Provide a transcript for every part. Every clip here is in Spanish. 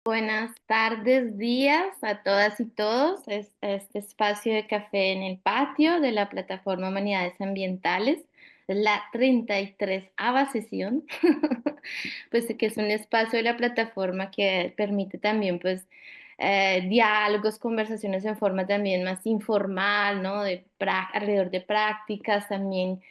Buenas tardes, días a todas y todos. Este espacio de café en el patio de la plataforma Humanidades Ambientales, la 33ª sesión, pues que es un espacio de la plataforma que permite también pues diálogos, conversaciones en forma también más informal, ¿no? Alrededor de prácticas también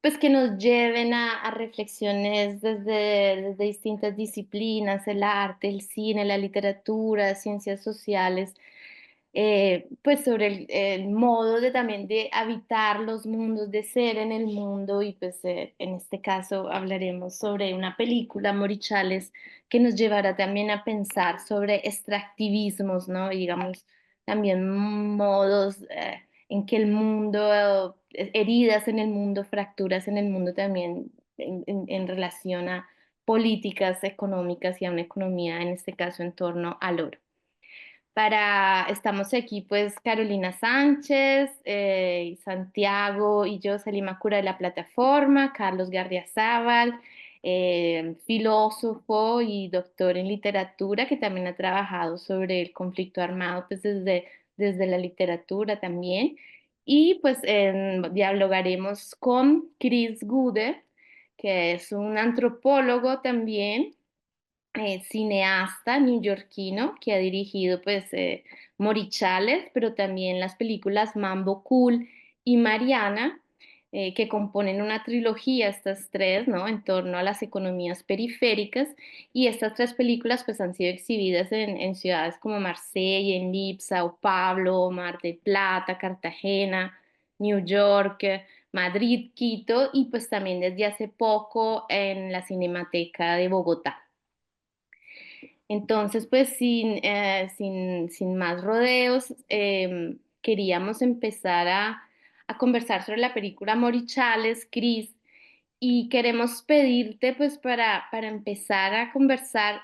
pues que nos lleven a reflexiones desde distintas disciplinas, el arte, el cine, la literatura, ciencias sociales, pues sobre el modo de también de habitar los mundos, de ser en el mundo y pues en este caso hablaremos sobre una película, Morichales, que nos llevará también a pensar sobre extractivismos, ¿no? Y digamos, también modos en que el mundo, heridas en el mundo, fracturas en el mundo también en relación a políticas económicas y a una economía, en este caso, en torno al oro. Estamos aquí pues Carolina Sánchez, Santiago y yo, Salima Cura de la plataforma, Carlos Gardiazabal, filósofo y doctor en literatura que también ha trabajado sobre el conflicto armado pues desde la literatura también. Y pues dialogaremos con Chris Gude, que es un antropólogo también, cineasta neoyorquino que ha dirigido pues Morichales, pero también las películas Mambo Cool y Mariana, que componen una trilogía, estas tres, ¿no? En torno a las economías periféricas. Y estas tres películas pues han sido exhibidas en ciudades como Marsella, en Lip, Sao Paulo, Mar del Plata, Cartagena, New York, Madrid, Quito y pues también desde hace poco en la Cinemateca de Bogotá. Entonces, pues sin más rodeos, queríamos empezar a conversar sobre la película Morichales, Cris, y queremos pedirte, pues para empezar a conversar,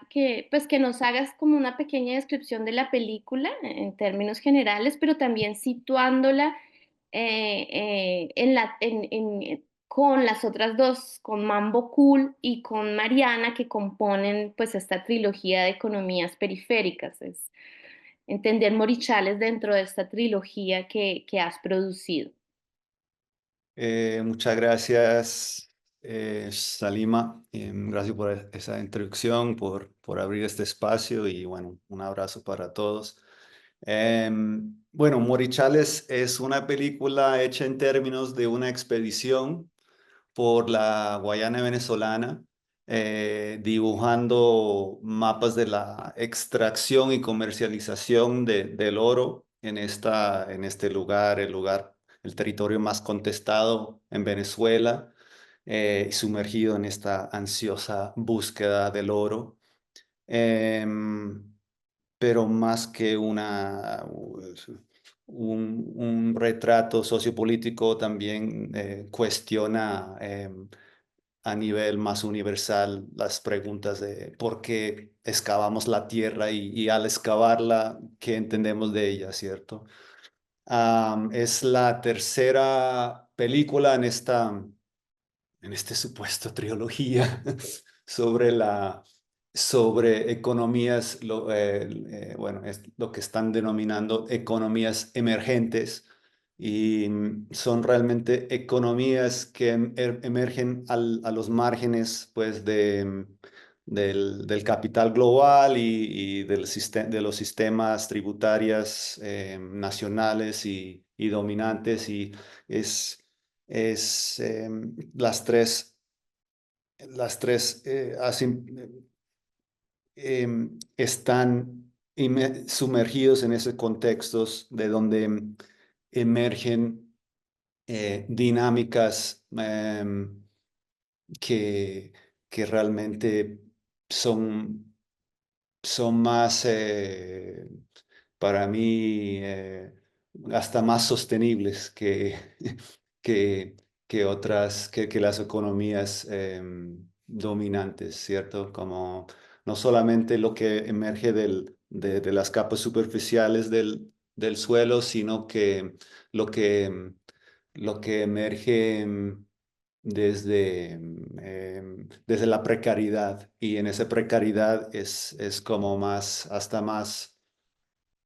pues, que nos hagas como una pequeña descripción de la película en términos generales, pero también situándola con las otras dos, con Mambo Cool y con Mariana, que componen pues esta trilogía de economías periféricas. Es entender Morichales dentro de esta trilogía que has producido. Muchas gracias, Salima. Gracias por esa introducción, por abrir este espacio y bueno, un abrazo para todos. Bueno, Morichales es una película hecha en términos de una expedición por la Guayana venezolana, dibujando mapas de la extracción y comercialización del oro en este lugar, el territorio más contestado en Venezuela, sumergido en esta ansiosa búsqueda del oro. Em, pero más que un retrato sociopolítico, también cuestiona a nivel más universal las preguntas de por qué excavamos la tierra y al excavarla, ¿qué entendemos de ella, cierto? Es la tercera película en este supuesto trilogía sobre sobre economías, bueno, es lo que están denominando economías emergentes, y son realmente economías que emergen a los márgenes, pues, del capital global y de los sistemas tributarios nacionales y dominantes, y es, las tres están sumergidos en esos contextos de donde emergen dinámicas que, que realmente son, son más, para mí, hasta más sostenibles que, que las economías dominantes, ¿cierto? Como no solamente lo que emerge de las capas superficiales del suelo, sino que lo que, lo que emerge desde la precariedad. Y en esa precariedad es como más, hasta más,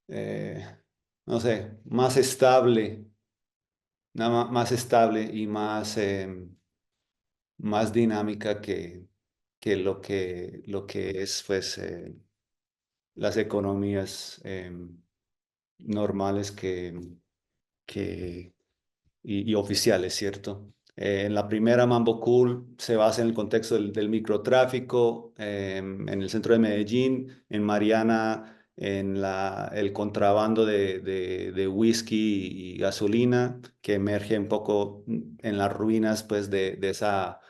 eh, no sé, más estable, más estable y más dinámica que lo que es pues las economías normales que, y oficiales, ¿cierto? En la primera, Mambo Cool se basa en el contexto del microtráfico, en el centro de Medellín, en Mariana, en el contrabando de whisky y gasolina, que emerge un poco en las ruinas pues, de esa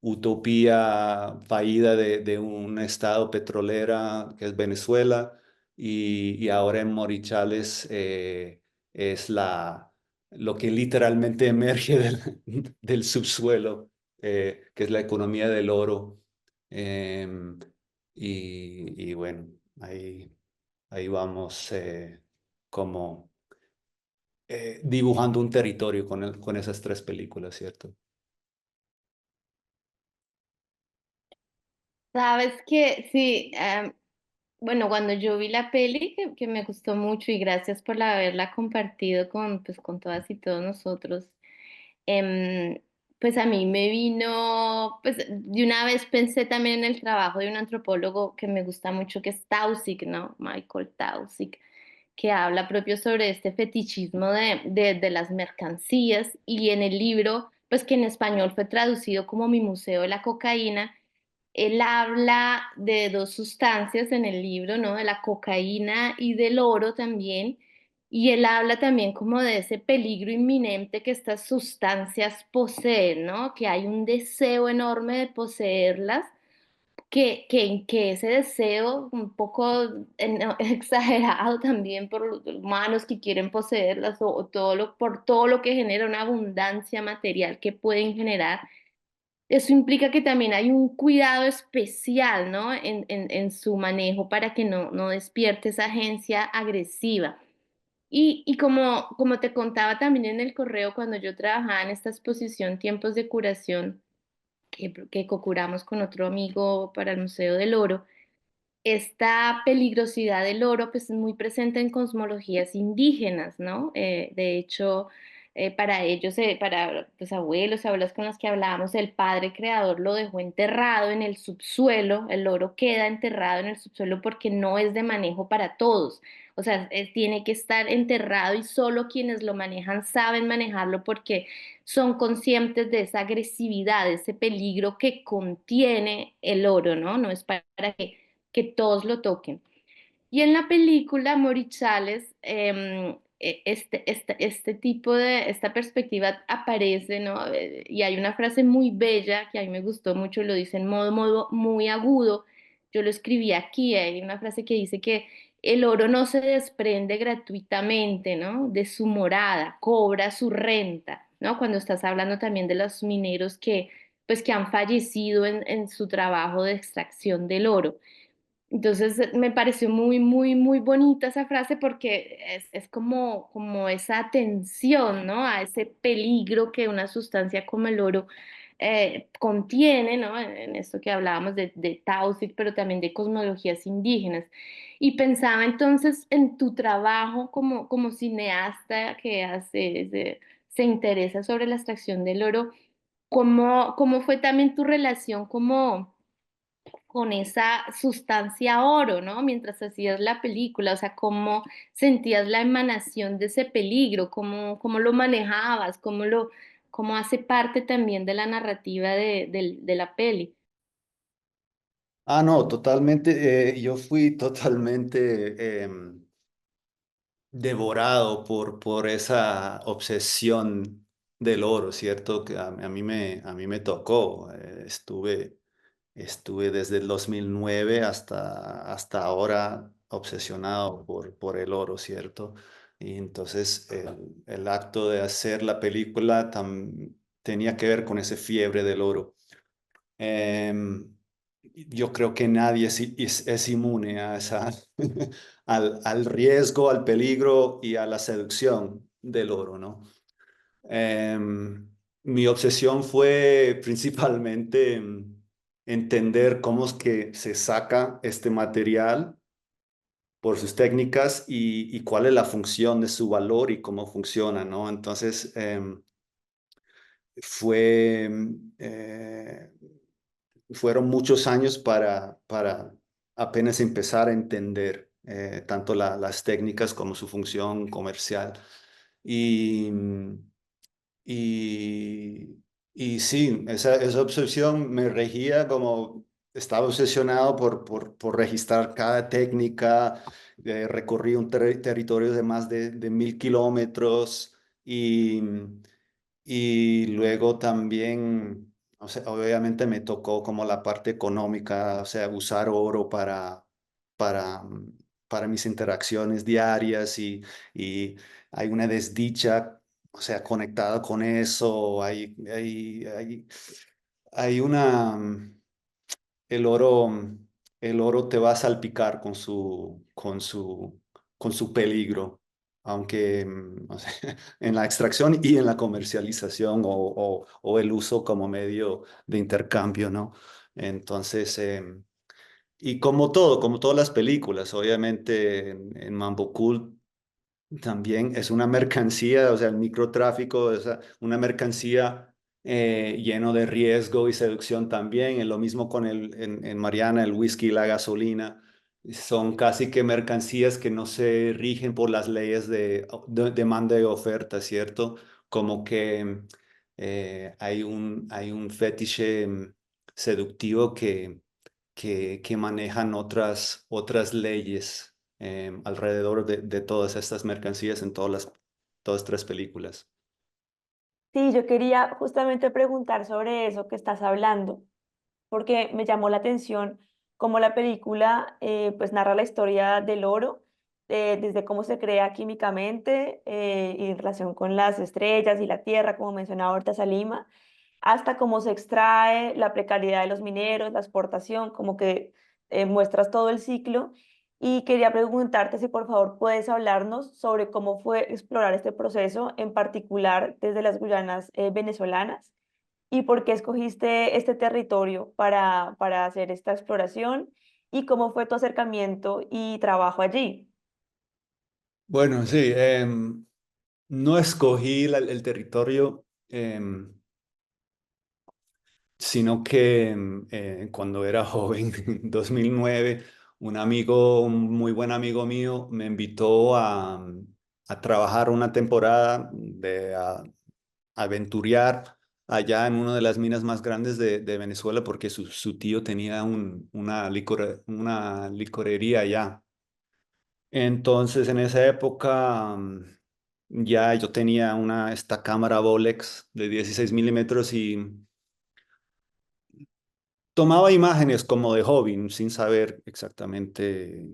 utopía fallida de un estado petrolera que es Venezuela, y ahora en Morichales es lo que literalmente emerge del subsuelo, que es la economía del oro. Em, y bueno, ahí vamos como dibujando un territorio con esas tres películas, ¿cierto? Sabes que sí, bueno, cuando yo vi la peli, que me gustó mucho y gracias por haberla compartido con, pues, con todas y todos nosotros, em, pues a mí me vino, pues de una vez pensé también en el trabajo de un antropólogo que me gusta mucho, que es Taussig, ¿no? Michael Taussig, que habla propio sobre este fetichismo de las mercancías y en el libro, pues que en español fue traducido como Mi Museo de la Cocaína. Él habla de dos sustancias en el libro, ¿no? De la cocaína y del oro también. Y él habla también como de ese peligro inminente que estas sustancias poseen, ¿no? Que hay un deseo enorme de poseerlas, que ese deseo un poco exagerado también por los humanos que quieren poseerlas o por todo lo que genera una abundancia material que pueden generar, eso implica que también hay un cuidado especial, ¿no? En su manejo para que no despierte esa agencia agresiva. Y como te contaba también en el correo, cuando yo trabajaba en esta exposición Tiempos de Curación, que co-curamos con otro amigo para el Museo del Oro, esta peligrosidad del oro pues es muy presente en cosmologías indígenas, ¿no? De hecho, para ellos, para pues, abuelos, abuelas con las que hablábamos, el padre creador lo dejó enterrado en el subsuelo, el oro queda enterrado en el subsuelo porque no es de manejo para todos. O sea, tiene que estar enterrado y solo quienes lo manejan saben manejarlo porque son conscientes de esa agresividad, de ese peligro que contiene el oro, ¿no? No es para que todos lo toquen. Y en la película Morichales, este tipo de, esta perspectiva aparece, ¿no? Y hay una frase muy bella que a mí me gustó mucho, lo dice en modo muy agudo. Yo lo escribí aquí, hay una frase que dice que el oro no se desprende gratuitamente, ¿no? De su morada, cobra su renta, ¿no? Cuando estás hablando también de los mineros pues, que han fallecido en su trabajo de extracción del oro. Entonces me pareció muy bonita esa frase porque es como esa atención, ¿no? A ese peligro que una sustancia como el oro contiene, ¿no? En esto que hablábamos de Taussig, pero también de cosmologías indígenas. Y pensaba entonces en tu trabajo como cineasta que se interesa sobre la extracción del oro, ¿cómo fue también tu relación como con esa sustancia oro, ¿no? Mientras hacías la película, o sea, cómo sentías la emanación de ese peligro, cómo lo manejabas, cómo hace parte también de la narrativa de la peli. Ah, no, totalmente. Yo fui totalmente devorado por esa obsesión del oro, ¿cierto? Que a mí me tocó. Estuve desde el 2009 hasta ahora obsesionado por el oro, ¿cierto? Y entonces el acto de hacer la película tenía que ver con esa fiebre del oro. Yo creo que nadie es inmune a al riesgo, al peligro y a la seducción del oro, ¿no? Em, mi obsesión fue principalmente entender cómo es que se saca este material por sus técnicas y cuál es la función de su valor y cómo funciona, ¿no? Entonces, fue, fueron muchos años para apenas empezar a entender tanto las técnicas como su función comercial. Y, y, y sí, esa obsesión me regía como estaba obsesionado por registrar cada técnica, recorrí un territorio de más de 1000 kilómetros y luego también, o sea, obviamente me tocó como la parte económica, o sea, usar oro para, para mis interacciones diarias y hay una desdicha, o sea, conectada con eso, hay una, el oro, el oro te va a salpicar con su peligro, aunque o sea, en la extracción y en la comercialización o el uso como medio de intercambio, ¿no? Entonces, y como todo, como todas las películas, obviamente en Mambo Cool también es una mercancía, o sea, el microtráfico es una mercancía lleno de riesgo y seducción también. Es lo mismo con en Mariana, el whisky y la gasolina. Son casi que mercancías que no se rigen por las leyes de demanda y oferta, ¿cierto? Como que hay un fetiche seductivo que manejan otras leyes alrededor de todas estas mercancías en todas tres películas. Sí, yo quería justamente preguntar sobre eso que estás hablando, porque me llamó la atención cómo la película pues narra la historia del oro, desde cómo se crea químicamente y en relación con las estrellas y la tierra, como mencionaba ahorita Salima, hasta cómo se extrae, la precariedad de los mineros, la exportación, como que muestras todo el ciclo. Y quería preguntarte si por favor puedes hablarnos sobre cómo fue explorar este proceso, en particular desde las Guyanas venezolanas, y por qué escogiste este territorio para hacer esta exploración y cómo fue tu acercamiento y trabajo allí. Bueno, sí, no escogí el territorio, sino que cuando era joven, en 2009, un muy buen amigo mío, me invitó a trabajar una temporada de aventurear allá en una de las minas más grandes de Venezuela porque su tío tenía una licorería allá. Entonces, en esa época, ya yo tenía esta cámara Bolex de 16 milímetros y tomaba imágenes como de hobby, sin saber exactamente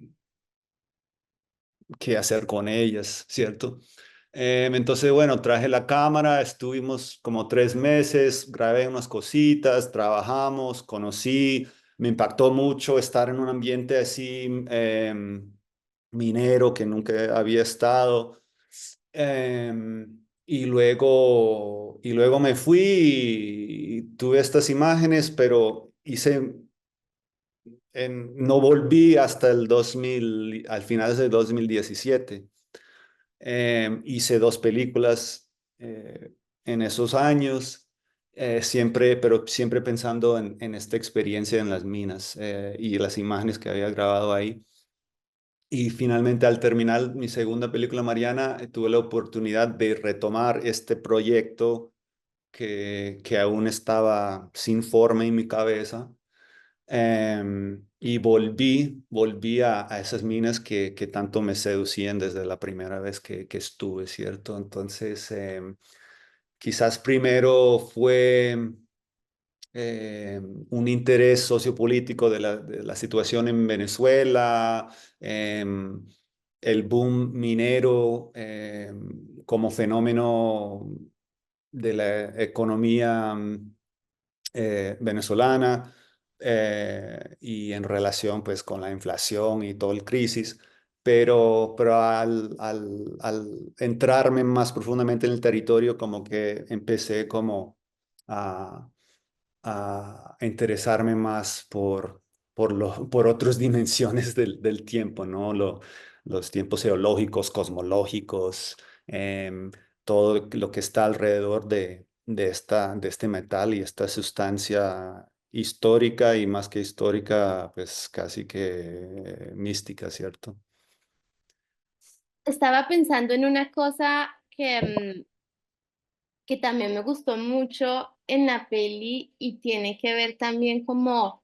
qué hacer con ellas, ¿cierto? Entonces, bueno, traje la cámara, estuvimos como 3 meses, grabé unas cositas, trabajamos, conocí, me impactó mucho estar en un ambiente así minero que nunca había estado. Y luego me fui y tuve estas imágenes, pero no volví hasta el 2000, al final del 2017. Hice dos películas en esos años, pero siempre pensando en esta experiencia en las minas y las imágenes que había grabado ahí. Y finalmente, al terminar mi segunda película, Mariana, tuve la oportunidad de retomar este proyecto que aún estaba sin forma en mi cabeza. Y volví a esas minas que tanto me seducían desde la primera vez que estuve, ¿cierto? Entonces, quizás primero fue un interés sociopolítico de la situación en Venezuela, el boom minero como fenómeno de la economía venezolana y en relación pues con la inflación y todo el crisis, pero al entrarme más profundamente en el territorio como que empecé como a, a interesarme más por otras dimensiones del tiempo, ¿no? Los tiempos geológicos, cosmológicos, todo lo que está alrededor de este metal y esta sustancia histórica y más que histórica, pues casi que mística, ¿cierto? Estaba pensando en una cosa que también me gustó mucho en la peli y tiene que ver también como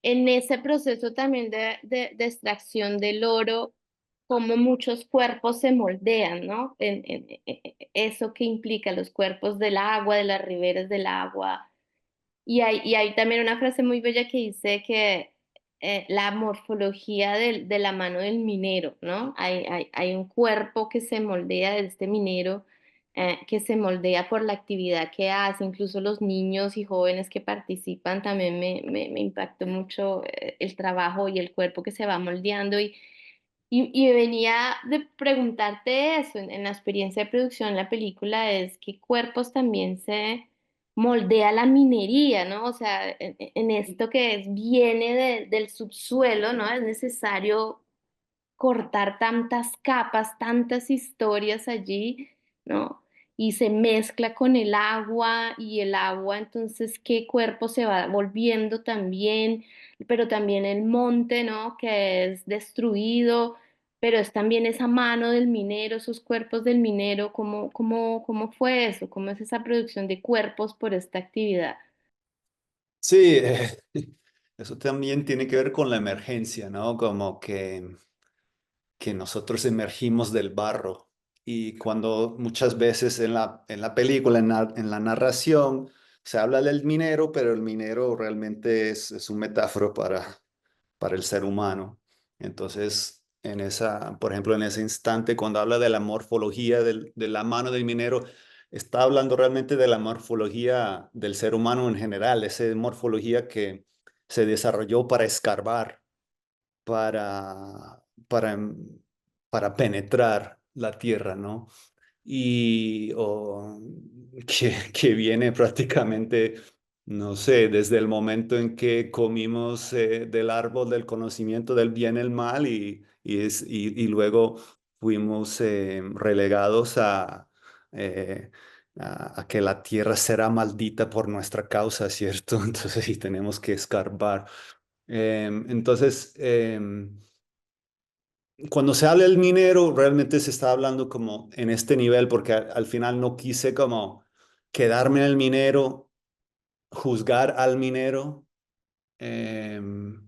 en ese proceso también de extracción del oro, como muchos cuerpos se moldean, ¿no? Eso que implica los cuerpos del agua, de las riberas del agua. Y hay también una frase muy bella que dice que la morfología de la mano del minero, ¿no? Hay un cuerpo que se moldea de este minero, que se moldea por la actividad que hace, incluso los niños y jóvenes que participan, también me impactó mucho el trabajo y el cuerpo que se va moldeando. Y venía de preguntarte eso, en la experiencia de producción de la película, es qué cuerpos también se moldea la minería, ¿no? O sea, en esto que viene del subsuelo, ¿no? Es necesario cortar tantas capas, tantas historias allí, ¿no? Y se mezcla con el agua y el agua, entonces, ¿qué cuerpo se va volviendo también? Pero también el monte, ¿no? Que es destruido, pero es también esa mano del minero, esos cuerpos del minero, ¿cómo fue eso? ¿Cómo es esa producción de cuerpos por esta actividad? Sí, eso también tiene que ver con la emergencia, ¿no? Como que nosotros emergimos del barro y cuando muchas veces en la película, en la narración, se habla del minero, pero el minero realmente es un metáforo para el ser humano. Entonces, por ejemplo, en ese instante, cuando habla de la morfología de la mano del minero, está hablando realmente de la morfología del ser humano en general, esa morfología que se desarrolló para escarbar, para, para, para penetrar la tierra, ¿no? Y que viene prácticamente, no sé, desde el momento en que comimos del árbol del conocimiento del bien y el mal y luego fuimos relegados eh, a que la tierra será maldita por nuestra causa, ¿cierto? Entonces, sí, tenemos que escarbar. Entonces, cuando se habla del minero, realmente se está hablando como en este nivel, porque al final no quise como quedarme en el minero, juzgar al minero, em,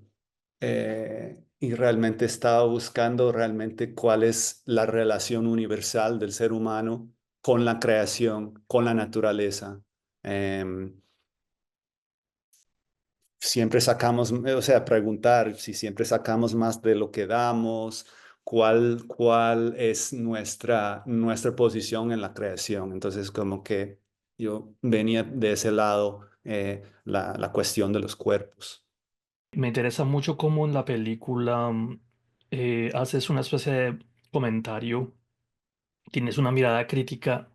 y realmente estaba buscando realmente cuál es la relación universal del ser humano con la creación, con la naturaleza. Em, Siempre sacamos, o sea, preguntar si siempre sacamos más de lo que damos, cuál es nuestra posición en la creación. Entonces, como que yo venía de ese lado, la cuestión de los cuerpos. Me interesa mucho cómo en la película haces una especie de comentario, tienes una mirada crítica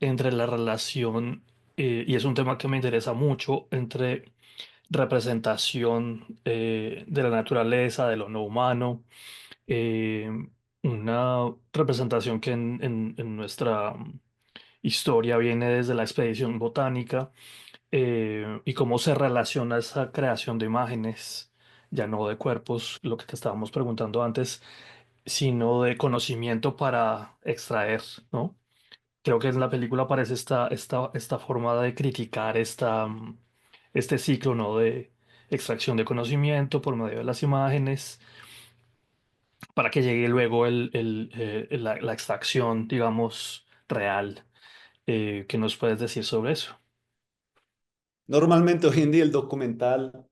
entre la relación, y es un tema que me interesa mucho, entre representación de la naturaleza, de lo no humano, eh, una representación que en nuestra historia viene desde la expedición botánica, y cómo se relaciona esa creación de imágenes, ya no de cuerpos, lo que te estábamos preguntando antes, sino de conocimiento para extraer, ¿no? Creo que en la película aparece esta forma de criticar este ciclo, ¿no? De extracción de conocimiento por medio de las imágenes, para que llegue luego la extracción, digamos, real. ¿Qué nos puedes decir sobre eso? Normalmente hoy en día el documental,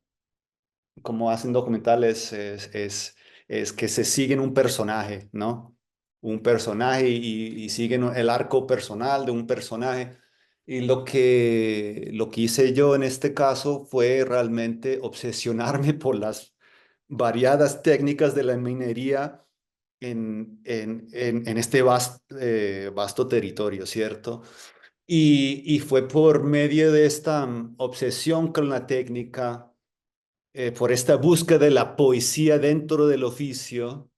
como hacen documentales, es que se siguen un personaje, ¿no? Un personaje y siguen el arco personal de un personaje. Y lo que hice yo en este caso fue realmente obsesionarme por las variadas técnicas de la minería en este vasto territorio, ¿cierto? Y fue por medio de esta obsesión con la técnica, por esta búsqueda de la poesía dentro del oficio,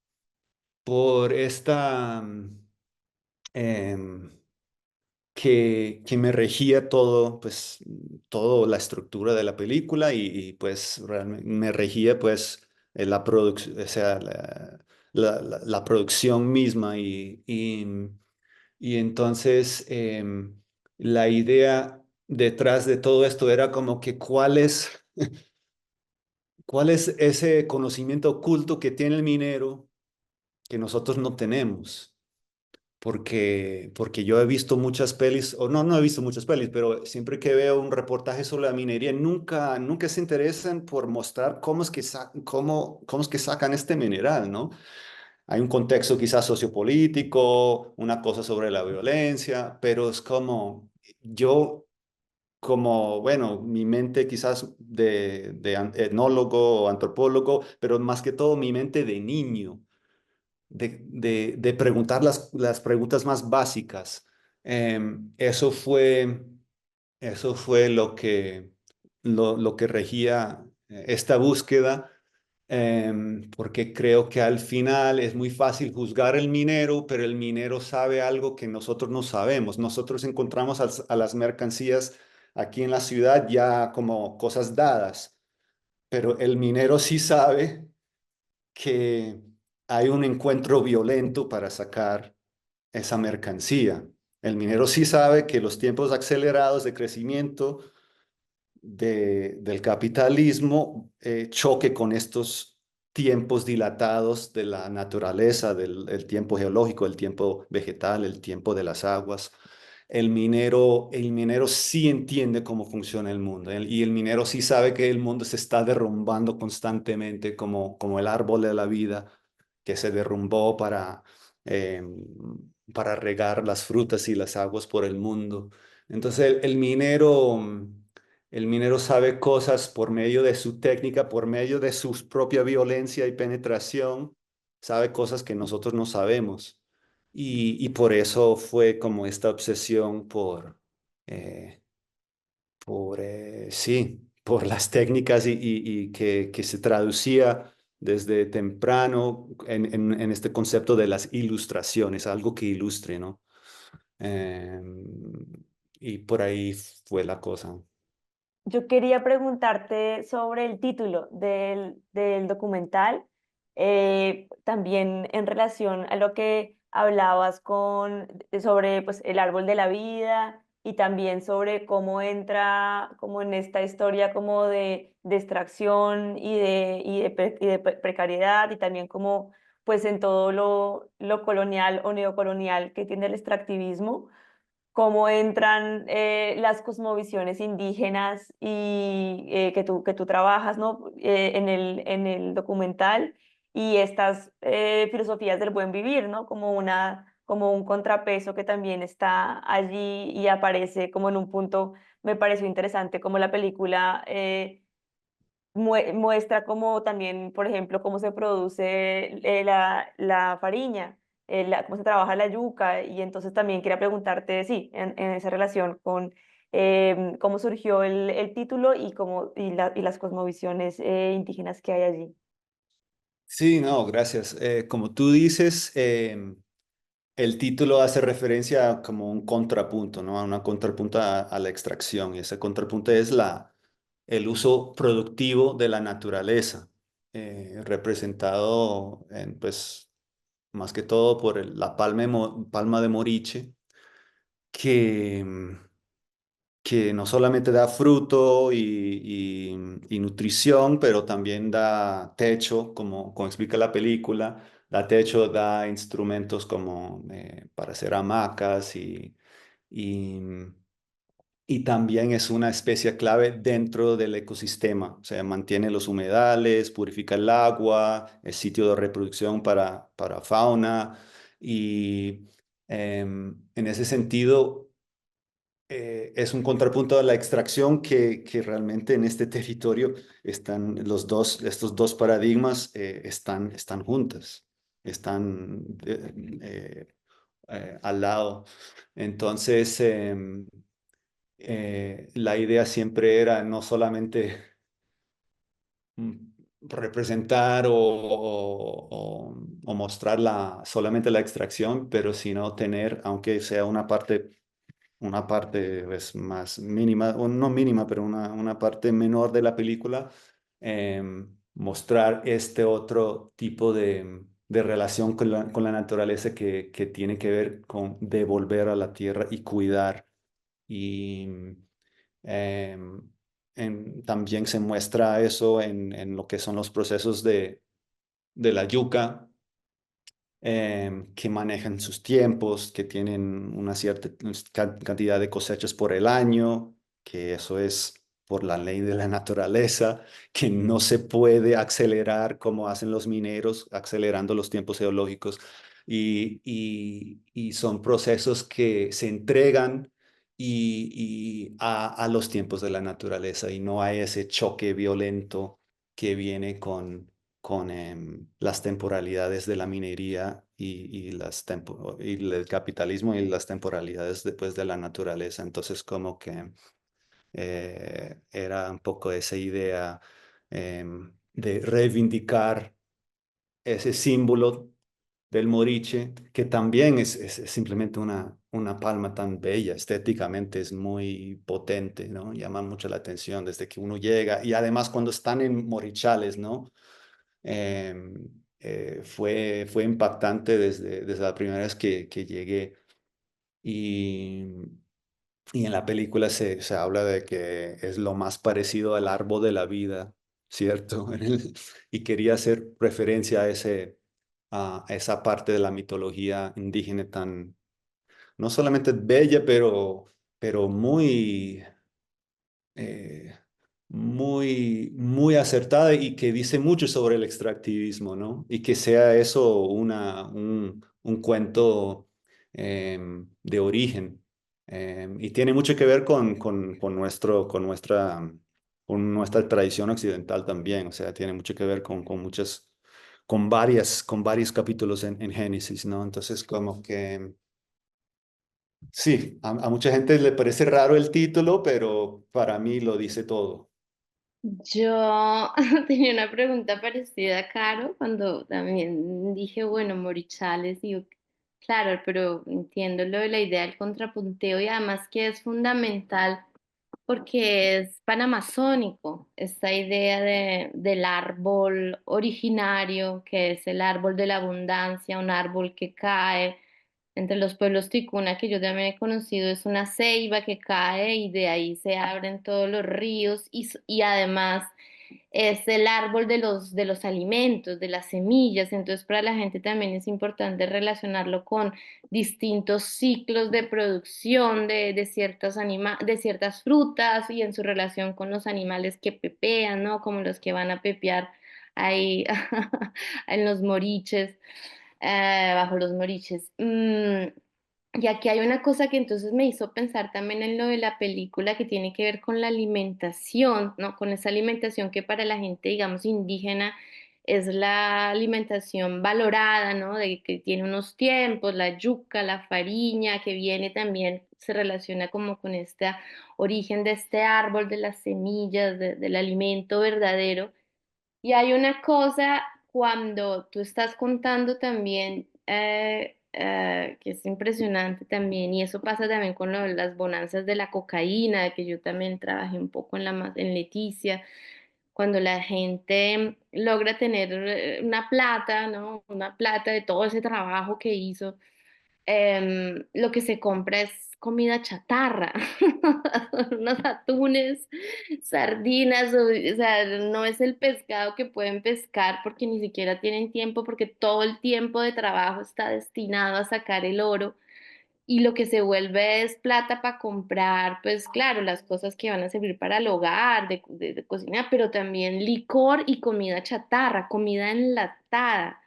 por esta em, que me regía todo, pues, toda la estructura de la película pues realmente me regía pues la producción, o sea, la producción misma y entonces la idea detrás de todo esto era como que cuál es ese conocimiento oculto que tiene el minero que nosotros no tenemos. Porque yo he visto muchas pelis, o no, no he visto muchas pelis, pero siempre que veo un reportaje sobre la minería, nunca se interesan por mostrar cómo es que sacan este mineral, ¿no? Hay un contexto quizás sociopolítico, una cosa sobre la violencia, pero es como yo, como, bueno, mi mente quizás de etnólogo o antropólogo, pero más que todo mi mente de niño de preguntar las preguntas más básicas. Eso fue lo que regía esta búsqueda, porque creo que al final es muy fácil juzgar el minero, pero el minero sabe algo que nosotros no sabemos. Nosotros encontramos a las mercancías aquí en la ciudad ya como cosas dadas, pero el minero sí sabe que hay un encuentro violento para sacar esa mercancía. El minero sí sabe que los tiempos acelerados de crecimiento del capitalismo choque con estos tiempos dilatados de la naturaleza, del tiempo geológico, el tiempo vegetal, el tiempo de las aguas. El minero sí entiende cómo funciona el mundo y el minero sí sabe que el mundo se está derrumbando constantemente como el árbol de la vida que se derrumbó eh, para regar las frutas y las aguas por el mundo. Entonces el minero sabe cosas por medio de su técnica, por medio de su propia violencia y penetración, sabe cosas que nosotros no sabemos. Y por eso fue como esta obsesión eh, sí, por las técnicas y que se traducía desde temprano en este concepto de las ilustraciones, algo que ilustre, ¿no? Y por ahí fue la cosa. Yo quería preguntarte sobre el título del documental, también en relación a lo que hablabas sobre pues, el árbol de la vida y también sobre cómo entra como en esta historia como de extracción y de precariedad y también como pues en todo lo colonial o neocolonial que tiene el extractivismo, cómo entran las cosmovisiones indígenas y que tú trabajas, ¿no? En el documental y estas filosofías del buen vivir, ¿no? Como un contrapeso que también está allí y aparece como en un punto. Me pareció interesante como la película muestra como también, por ejemplo, cómo se produce la fariña, cómo se trabaja la yuca, y entonces también quería preguntarte, sí, en esa relación con cómo surgió el título y las cosmovisiones indígenas que hay allí. Sí, no, gracias. Como tú dices, el título hace referencia a como un contrapunto, ¿no? A una contrapunto a la extracción. Y ese contrapunto es el uso productivo de la naturaleza, representado pues, más que todo por la palma de Moriche, que, que no solamente da fruto y nutrición, pero también da techo, como explica la película, da techo, da instrumentos como para hacer hamacas y, y también es una especie clave dentro del ecosistema, o sea, mantiene los humedales, purifica el agua, es sitio de reproducción para fauna y en ese sentido es un contrapunto a la extracción que realmente en este territorio están estos dos paradigmas están juntas, están al lado. Entonces, la idea siempre era no solamente representar o mostrar solamente la extracción, pero sino tener, aunque sea una parte pues, más mínima, o no mínima, pero una parte menor de la película, mostrar este otro tipo de relación con la naturaleza que tiene que ver con devolver a la tierra y cuidar. Y em, también se muestra eso en lo que son los procesos de la yuca, que manejan sus tiempos, que tienen una cierta cantidad de cosechas por el año, que eso es por la ley de la naturaleza, que no se puede acelerar como hacen los mineros, acelerando los tiempos geológicos. Y son procesos que se entregan a los tiempos de la naturaleza y no hay ese choque violento que viene con las temporalidades de la minería y el capitalismo y las temporalidades después de la naturaleza. Entonces, como que era un poco esa idea de reivindicar ese símbolo del moriche, que también es simplemente una palma tan bella, estéticamente es muy potente, ¿no? Llama mucho la atención desde que uno llega y además cuando están en Morichales, ¿no? Fue impactante desde la primera vez que llegué y, y en la película se habla de que es lo más parecido al árbol de la vida, ¿cierto? Y quería hacer referencia a esa parte de la mitología indígena tan, no solamente bella, pero muy eh, muy acertada y que dice mucho sobre el extractivismo, ¿no? Y que sea eso un cuento de origen. Y tiene mucho que ver con nuestra tradición occidental también, o sea, tiene mucho que ver con varios capítulos en Génesis, ¿no? Entonces, como que sí, a mucha gente le parece raro el título, pero para mí lo dice todo. Yo tenía una pregunta parecida a Caro cuando también dije, bueno, Morichales, y yo, claro, pero entiendo lo de la idea del contrapunteo y además que es fundamental porque es panamazónico, esta idea del árbol originario, que es el árbol de la abundancia, un árbol que cae. Entre los pueblos ticuna que yo también he conocido es una ceiba que cae y de ahí se abren todos los ríos y además es el árbol de los alimentos, de las semillas. Entonces para la gente también es importante relacionarlo con distintos ciclos de producción de ciertas frutas y en su relación con los animales que pepean, ¿no? Como los que van a pepear ahí en los moriches, bajo los moriches. Y aquí hay una cosa que entonces me hizo pensar también en lo de la película que tiene que ver con la alimentación, ¿no? Con esa alimentación que para la gente, digamos, indígena es la alimentación valorada, ¿no? De que tiene unos tiempos, la yuca, la fariña, que viene también, se relaciona como con este origen de este árbol, de las semillas, del alimento verdadero. Y hay una cosa cuando tú estás contando también, que es impresionante también, y eso pasa también con las bonanzas de la cocaína, que yo también trabajé un poco en Leticia, cuando la gente logra tener una plata, ¿no? Una plata de todo ese trabajo que hizo, lo que se compra es comida chatarra, unos atunes, sardinas, o sea, no es el pescado que pueden pescar porque ni siquiera tienen tiempo, porque todo el tiempo de trabajo está destinado a sacar el oro y lo que se vuelve es plata para comprar, pues claro, las cosas que van a servir para el hogar, de cocina, pero también licor y comida chatarra, comida enlatada.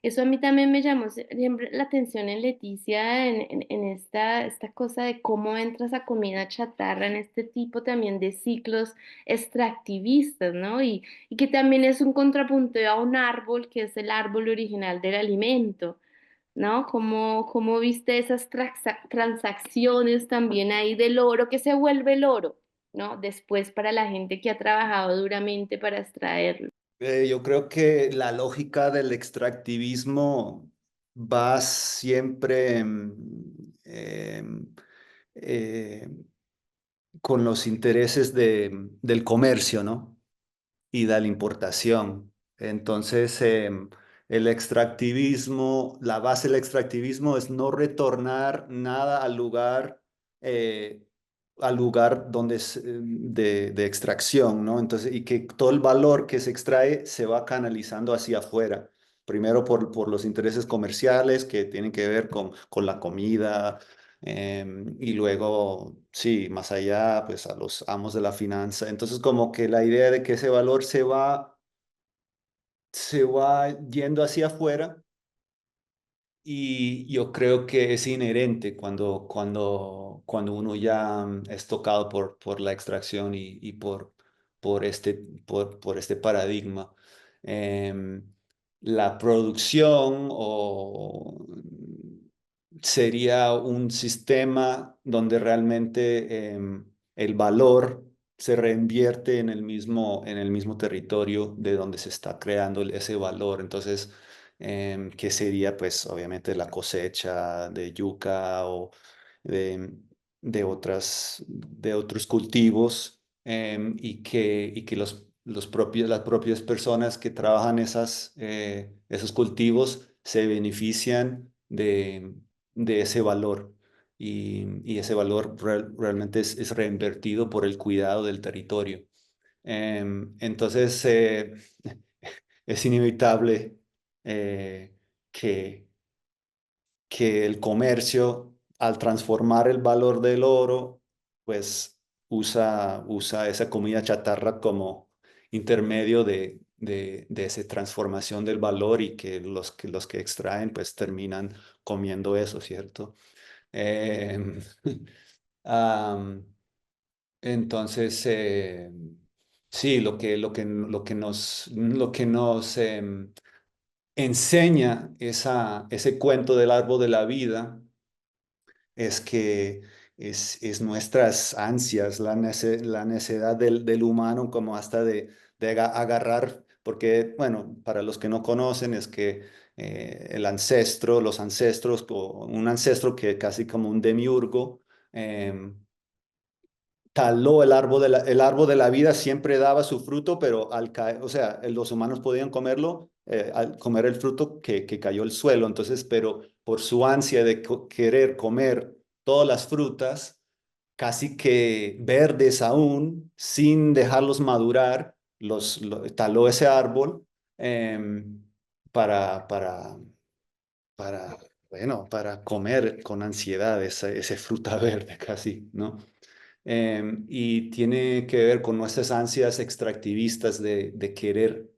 Eso a mí también me llamó siempre la atención en Leticia, en esta cosa de cómo entra esa comida chatarra en este tipo también de ciclos extractivistas, ¿no? Y que también es un contrapunto a un árbol que es el árbol original del alimento. ¿no? ¿Cómo viste esas transacciones también ahí del oro que se vuelve el oro, ¿no? Después para la gente que ha trabajado duramente para extraerlo. Yo creo que la lógica del extractivismo va siempre eh, con los intereses del comercio, ¿no? Y de la importación. Entonces, el extractivismo, la base del extractivismo es no retornar nada eh, al lugar donde de extracción, ¿no? Entonces, y que todo el valor que se extrae se va canalizando hacia afuera. Primero por los intereses comerciales que tienen que ver con la comida, y luego, sí, más allá, pues a los amos de la finanza. Entonces, como que la idea de que ese valor se va yendo hacia afuera y yo creo que es inherente cuando uno ya es tocado por la extracción y por este paradigma. Em, la producción sería un sistema donde realmente el valor se reinvierte en el mismo territorio de donde se está creando ese valor. Entonces, que sería pues obviamente la cosecha de yuca o de, de otros cultivos, y que las propias personas que trabajan esos cultivos se benefician de ese valor. Y ese valor realmente es reinvertido por el cuidado del territorio. Entonces, es inevitable que, que el comercio, al transformar el valor del oro, pues usa esa comida chatarra como intermedio de esa transformación del valor y que los que extraen pues terminan comiendo eso, ¿cierto? Em, am, entonces, sí, lo que nos enseña ese cuento del árbol de la vida es que es nuestras ansias, la necesidad del humano como hasta de agarrar, porque, bueno, para los que no conocen es que los ancestros, o un ancestro que casi como un demiurgo, em, taló el árbol de la vida, siempre daba su fruto, pero al caer, o sea, los humanos podían comerlo, al comer el fruto que cayó al suelo. Entonces, pero por su ansia de querer comer todas las frutas, casi que verdes aún, sin dejarlos madurar, taló ese árbol, em, para, para, para comer con ansiedad esa fruta verde casi, ¿no? Y tiene que ver con nuestras ansias extractivistas de querer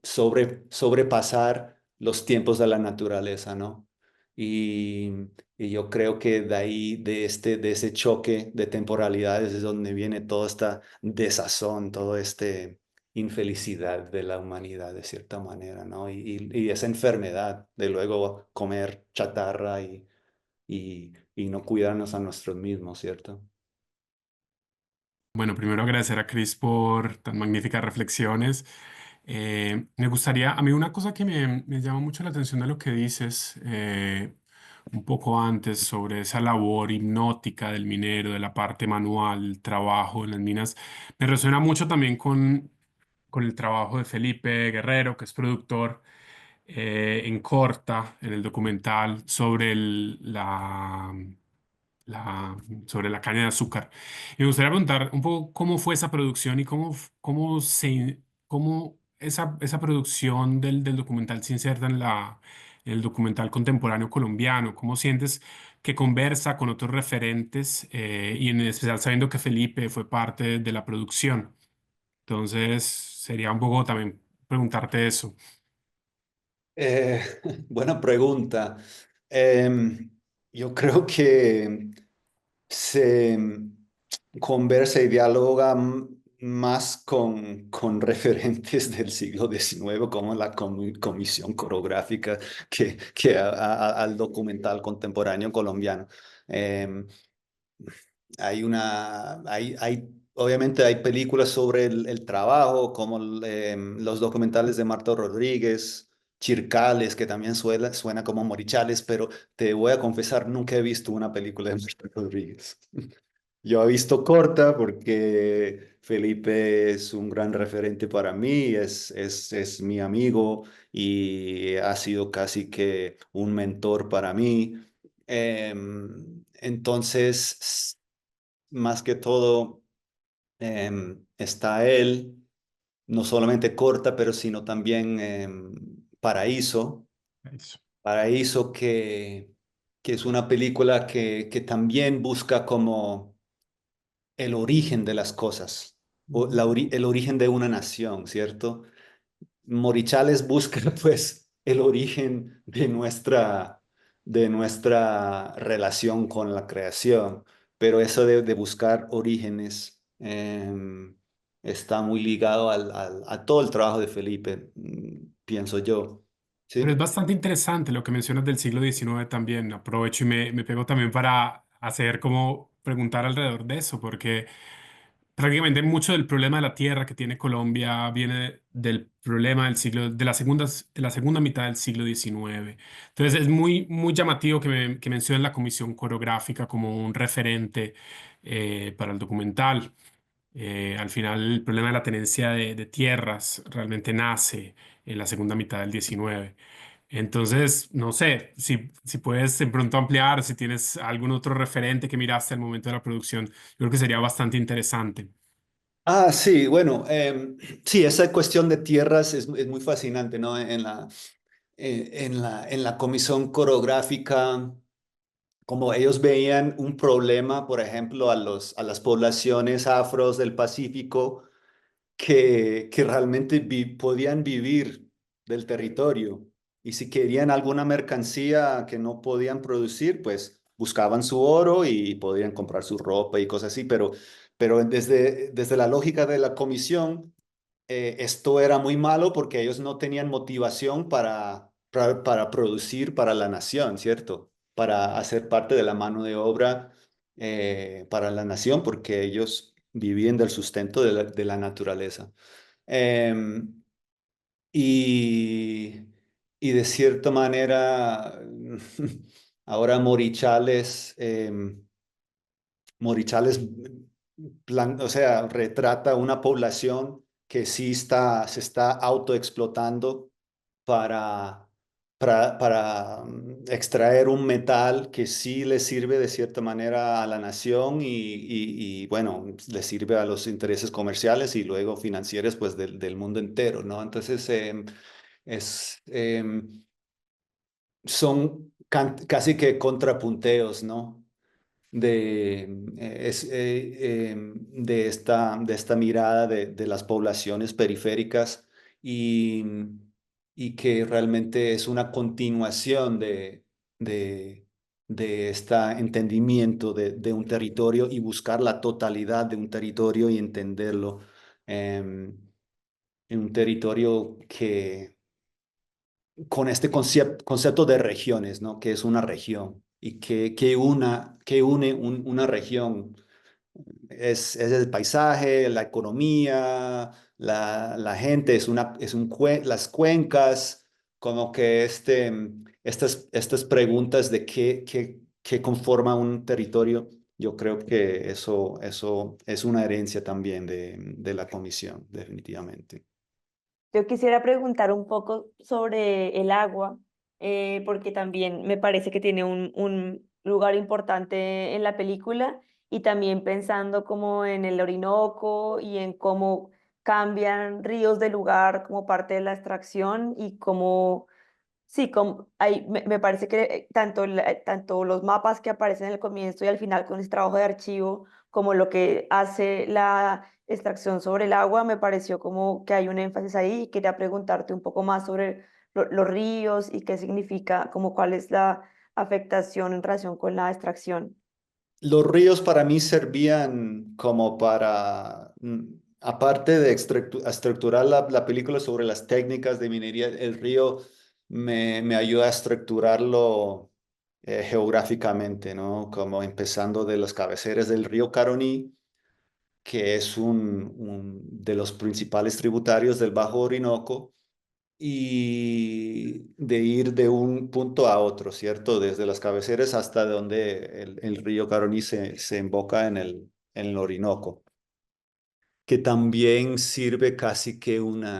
sobrepasar los tiempos de la naturaleza, ¿no? Y, y yo creo que de ahí, de ese choque de temporalidades, es donde viene toda esta desazón, toda esta infelicidad de la humanidad, de cierta manera, ¿no? Y esa enfermedad de luego comer chatarra y no cuidarnos a nosotros mismos, ¿cierto? Bueno, primero agradecer a Chris por tan magníficas reflexiones. Me gustaría, a mí una cosa que me llama mucho la atención de lo que dices un poco antes sobre esa labor hipnótica del minero, de la parte manual, el trabajo en las minas, me resuena mucho también con el trabajo de Felipe Guerrero, que es productor en Corta, en el documental sobre sobre la caña de azúcar. Y me gustaría preguntar un poco cómo fue esa producción y cómo esa producción del documental se inserta en el documental contemporáneo colombiano. ¿Cómo sientes que conversa con otros referentes y en especial sabiendo que Felipe fue parte de la producción? Entonces, sería un poco también preguntarte eso. Eh, Buena pregunta. Em, yo creo que se conversa y dialoga más con referentes del siglo XIX, como la Comisión Coreográfica, que al documental contemporáneo colombiano. Em, obviamente hay películas sobre el trabajo, como los documentales de Marta Rodríguez, Chircales, que también suena como Morichales, pero te voy a confesar, nunca he visto una película de Marta Rodríguez. Yo he visto Corta porque Felipe es un gran referente para mí, es mi amigo y ha sido casi que un mentor para mí. Entonces, más que todo, está él, no solamente Corta, pero sino también Paraíso. Eso. Paraíso que es una película que también busca como el origen de las cosas, o Ujú. el origen de una nación, ¿cierto? Morichales busca pues el origen de nuestra relación con la creación, pero eso de buscar orígenes está muy ligado a todo el trabajo de Felipe, pienso yo. Pero es ¿Sí? bastante interesante lo que mencionas del siglo XIX también. Aprovecho y me pego también para hacer como preguntar alrededor de eso, porque prácticamente mucho del problema de la tierra que tiene Colombia viene del problema del siglo, de la segunda mitad del siglo XIX. Entonces es muy llamativo que mencionen la Comisión Coreográfica como un referente para el documental. Al final, el problema de la tenencia de tierras realmente nace en la segunda mitad del XIX. Entonces, no sé si puedes de pronto ampliar, si tienes algún otro referente que miraste al momento de la producción, yo creo que sería bastante interesante. Ah, sí, bueno, sí, esa cuestión de tierras es muy fascinante, ¿no? En la comisión coreográfica, como ellos veían un problema, por ejemplo, a las poblaciones afros del Pacífico que realmente podían vivir del territorio. Y si querían alguna mercancía que no podían producir, pues buscaban su oro y podían comprar su ropa y cosas así. Pero desde la lógica de la comisión, esto era muy malo porque ellos no tenían motivación para producir para la nación, ¿cierto? Para hacer parte de la mano de obra para la nación, porque ellos vivían del sustento de la naturaleza. Em, y, y de cierta manera, ahora Morichales, o sea, retrata una población que sí se está autoexplotando para, para extraer un metal que sí le sirve de cierta manera a la nación y, bueno, le sirve a los intereses comerciales y luego financieros pues del mundo entero, ¿no? Entonces, es, son casi que contrapunteos, ¿no? De esta mirada de las poblaciones periféricas y, y que realmente es una continuación de, de este entendimiento de un territorio y buscar la totalidad de un territorio y entenderlo en un territorio que con este concepto de regiones, ¿no? Que es una región y que une una región. Es el paisaje, la economía, la gente, las cuencas, como que estas preguntas de qué conforma un territorio, yo creo que eso es una herencia también de la comisión, definitivamente. Yo quisiera preguntar un poco sobre el agua, porque también me parece que tiene un lugar importante en la película y también pensando como en el Orinoco y en cómo cambian ríos de lugar como parte de la extracción y cómo sí, me parece que tanto los mapas que aparecen en el comienzo y al final con ese trabajo de archivo, como lo que hace la extracción sobre el agua, me pareció como que hay un énfasis ahí y quería preguntarte un poco más sobre los ríos y qué significa, como cuál es la afectación en relación con la extracción. Los ríos para mí servían como para aparte de estructurar la película sobre las técnicas de minería, el río me ayuda a estructurarlo geográficamente, ¿no? Como empezando de las cabeceras del río Caroní, que es de los principales tributarios del Bajo Orinoco, y de ir de un punto a otro, ¿cierto? Desde las cabeceras hasta donde el río Caroní se emboca en el Orinoco, que también sirve casi que un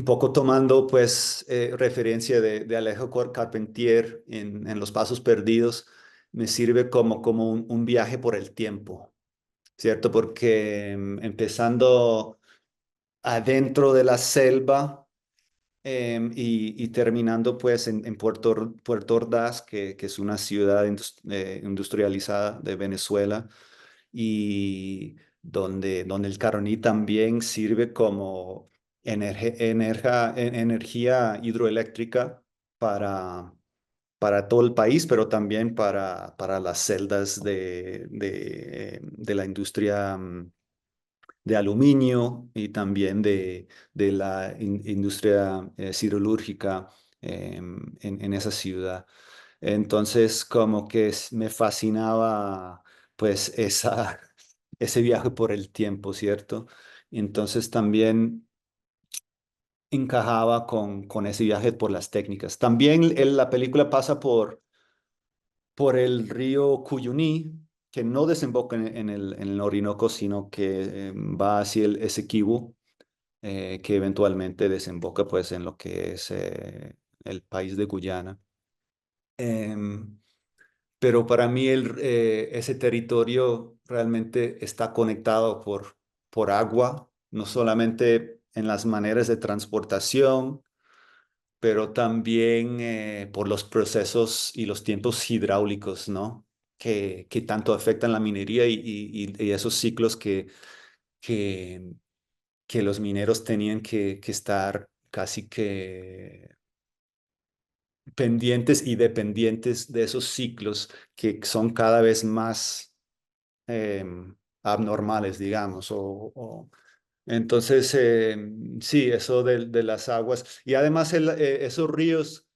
poco tomando pues referencia de Alejo Carpentier en Los Pasos Perdidos, me sirve como un viaje por el tiempo, ¿cierto? Porque empezando adentro de la selva, y terminando pues en Puerto Ordaz, que es una ciudad industrializada de Venezuela, y donde el Caroní también sirve como energía hidroeléctrica para, para todo el país, pero también para las celdas de la industria de aluminio y también de la industria siderúrgica en esa ciudad. Entonces, como que me fascinaba pues ese viaje por el tiempo, ¿cierto? Entonces también encajaba con ese viaje por las técnicas. También la película pasa por el río Cuyuní, que no desemboca en el Orinoco, sino que va hacia el Esequibo, que eventualmente desemboca pues en lo que es el país de Guyana. Em, pero para mí ese territorio realmente está conectado por agua, no solamente en las maneras de transportación, pero también por los procesos y los tiempos hidráulicos, ¿no? Que tanto afectan la minería y esos ciclos que, que los mineros tenían que estar casi que pendientes y dependientes de esos ciclos que son cada vez más abnormales, digamos. Entonces, sí, eso de las aguas. Y además esos ríos,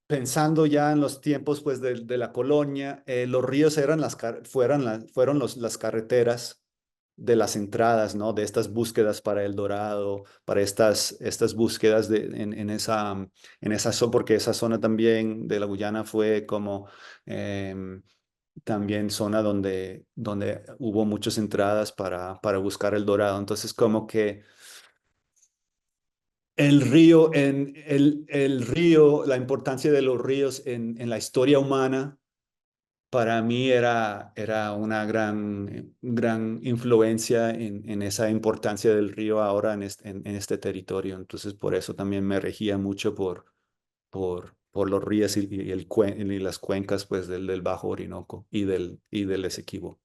pensando ya en los tiempos pues de la colonia, los ríos eran fueron las carreteras de las entradas, ¿no? De estas búsquedas para El Dorado, para estas búsquedas en esa zona, porque esa zona también de la Guyana fue como también zona donde hubo muchas entradas para buscar El Dorado. Entonces, como que el río, la importancia de los ríos en la historia humana, para mí era una gran influencia en esa importancia del río ahora en este territorio. Entonces, por eso también me regía mucho por los ríos y las cuencas pues, del Bajo Orinoco y del Esequibo.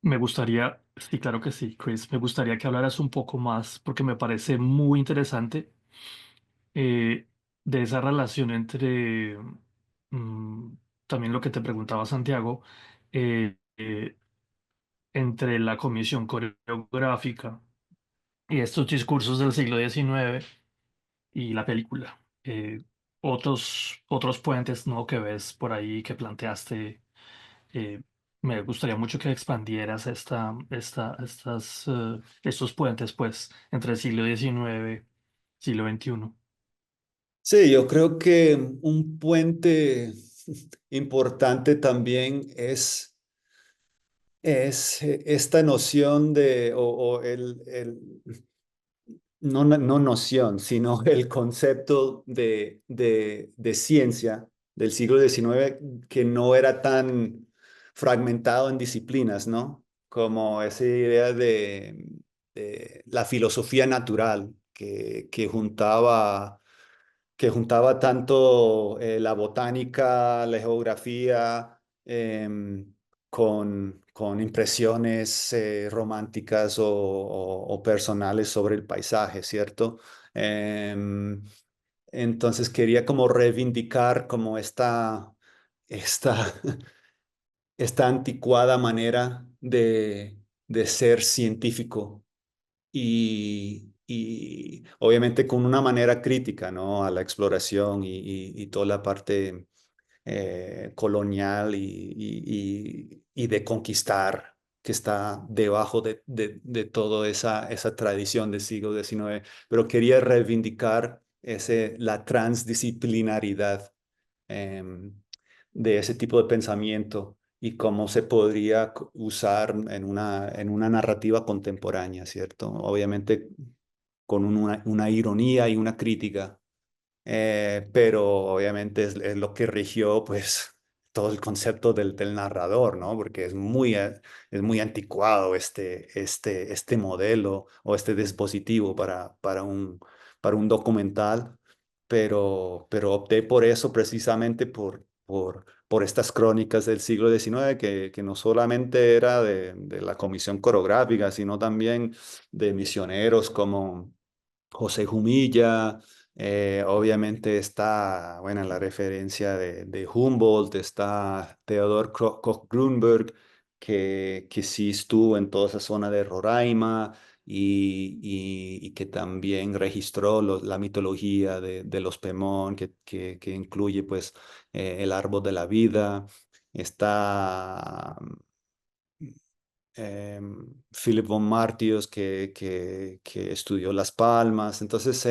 Me gustaría, sí, claro que sí, Chris, me gustaría que hablaras un poco más porque me parece muy interesante eh, de esa relación entre mm, también lo que te preguntaba Santiago, eh, eh, entre la comisión coreográfica y estos discursos del siglo XIX y la película. Otros puentes, ¿no? Que ves por ahí que planteaste. eh, Me gustaría mucho que expandieras estos puentes, pues, entre el siglo XIX, siglo XXI. Sí, yo creo que un puente importante también es esta noción o no noción, sino el concepto de ciencia del siglo XIX que no era tan fragmentado en disciplinas, ¿no? Como esa idea de la filosofía natural que juntaba tanto la botánica, la geografía, con impresiones románticas o personales sobre el paisaje, ¿cierto? Entonces quería como reivindicar como esta esta anticuada manera de ser científico y obviamente con una manera crítica, ¿no? A la exploración y toda la parte colonial y de conquistar que está debajo de toda esa tradición del siglo XIX, pero quería reivindicar la transdisciplinaridad em, de ese tipo de pensamiento y cómo se podría usar en una narrativa contemporánea, ¿cierto? Obviamente con una ironía y una crítica, pero obviamente es lo que rigió pues todo el concepto del narrador, ¿no? Porque es muy anticuado este modelo o este dispositivo para un documental, pero opté por eso precisamente por estas crónicas del siglo XIX, que no solamente era de la comisión coreográfica, sino también de misioneros como José Jumilla. Obviamente está, bueno, la referencia de Humboldt, está Theodor Koch-Grünberg, que sí estuvo en toda esa zona de Roraima y que también registró la mitología de los Pemón, que incluye pues el árbol de la vida. Está Philip von Martius, que estudió Las Palmas. Entonces,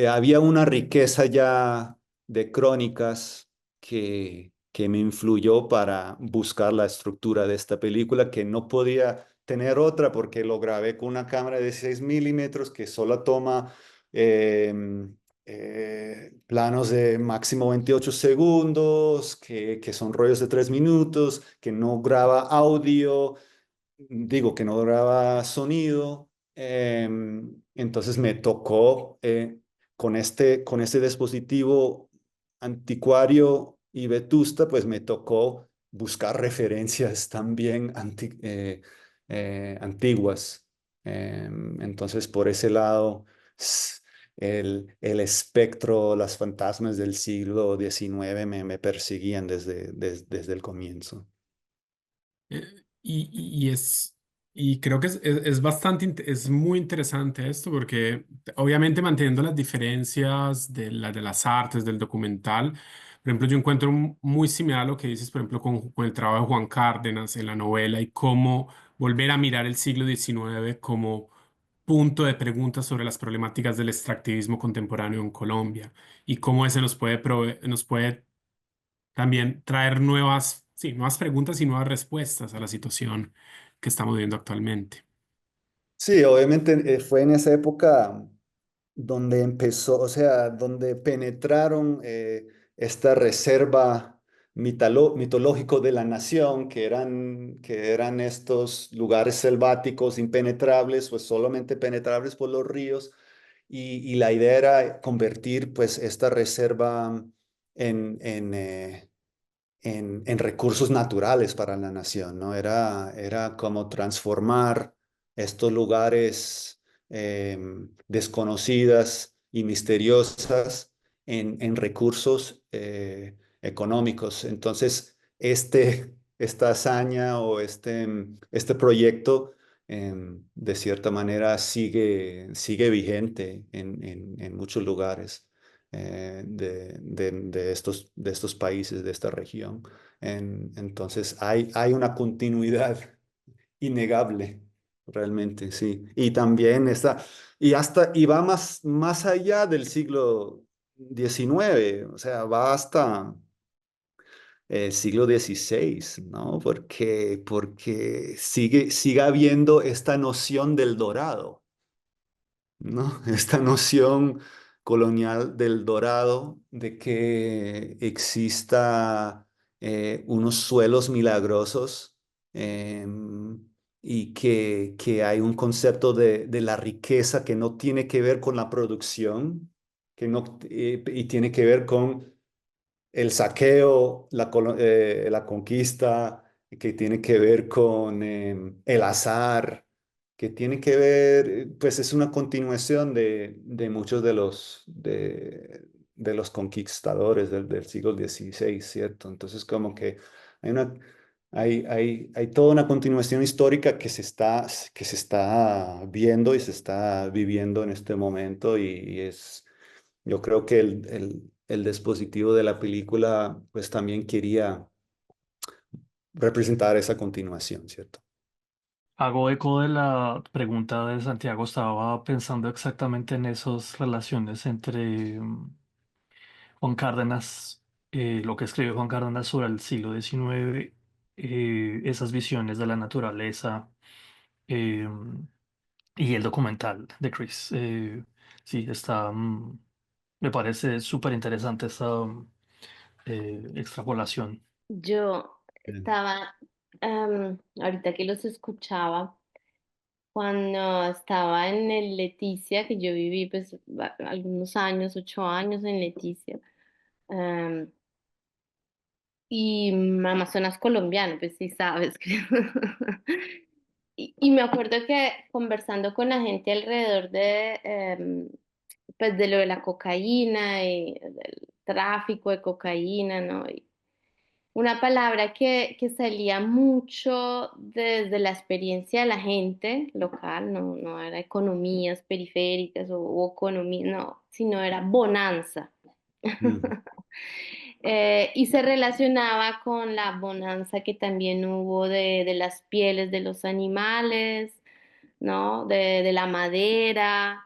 había una riqueza ya de crónicas que me influyó para buscar la estructura de esta película, que no podía tener otra porque lo grabé con una cámara de 6 milímetros que solo toma planos de máximo 28 segundos, que son rollos de 3 minutos, que no graba audio, digo que no graba sonido. Entonces me tocó con este dispositivo anticuario y vetusta, pues me tocó buscar referencias también antiguas. Entonces por ese lado, el espectro, las fantasmas del siglo XIX me perseguían desde el comienzo. Eh, y y creo que es bastante, es muy interesante esto porque obviamente manteniendo las diferencias de las artes, del documental, por ejemplo, yo encuentro muy similar a lo que dices, por ejemplo, con el trabajo de Juan Cárdenas en la novela y cómo volver a mirar el siglo XIX como punto de pregunta sobre las problemáticas del extractivismo contemporáneo en Colombia y cómo ese nos puede también traer nuevas, sí, nuevas preguntas y nuevas respuestas a la situación que estamos viviendo actualmente. Sí, obviamente fue en esa época donde empezó, o sea, donde penetraron esta reserva mitológico de la nación, que eran estos lugares selváticos impenetrables, pues solamente penetrables por los ríos, y la idea era convertir pues esta reserva en recursos naturales para la nación, ¿no? Era como transformar estos lugares desconocidas y misteriosas en recursos económicos. Entonces, esta hazaña o este proyecto, de cierta manera, sigue vigente en muchos lugares de estos países, de esta región. Entonces hay una continuidad innegable, realmente, sí. Y también está, y va más allá del siglo XIX, o sea, va hasta el siglo XVI, ¿no? Porque sigue habiendo esta noción del dorado, ¿no? Esta noción colonial del dorado, de que exista unos suelos milagrosos, y que hay un concepto de la riqueza que no tiene que ver con la producción, y tiene que ver con el saqueo, la conquista, que tiene que ver con el azar, que tiene que ver, pues es una continuación de muchos de los conquistadores del siglo XVI, ¿cierto? Entonces como que Hay una, hay toda una continuación histórica que se está viendo y se está viviendo en este momento y es, yo creo que el dispositivo de la película pues también quería representar esa continuación, ¿cierto? Hago eco de la pregunta de Santiago, estaba pensando exactamente en esas relaciones entre Juan Cárdenas, lo que escribió Juan Cárdenas sobre el siglo XIX, esas visiones de la naturaleza eh, y el documental de Chris. Sí, está, me parece súper interesante esa extrapolación. Yo Bien. estaba, ahorita que los escuchaba, cuando estaba en el Leticia, que yo viví pues algunos años, 8 años en Leticia, em, y Amazonas colombiano, pues sí sabes, creo. Y me acuerdo que conversando con la gente alrededor de, pues de lo de la cocaína y del tráfico de cocaína, ¿no? Una palabra que salía mucho desde la experiencia de la gente local, no era economías periféricas o economía, no, sino era bonanza. Mm, Y se relacionaba con la bonanza que también hubo de las pieles de los animales, ¿no? De la madera,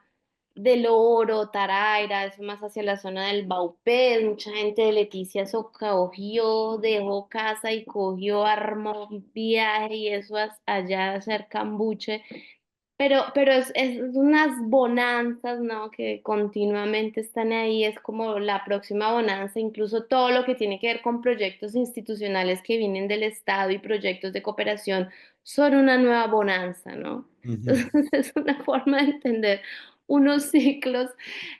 del oro, Taraira, eso más hacia la zona del Baupés, mucha gente de Leticia se cogió, dejó casa y cogió, armó viaje y eso allá cerca de Cambuche, pero es unas bonanzas, ¿no? Que continuamente están ahí, es como la próxima bonanza, incluso todo lo que tiene que ver con proyectos institucionales que vienen del Estado y proyectos de cooperación son una nueva bonanza, ¿no? ujú. Entonces es una forma de entender unos ciclos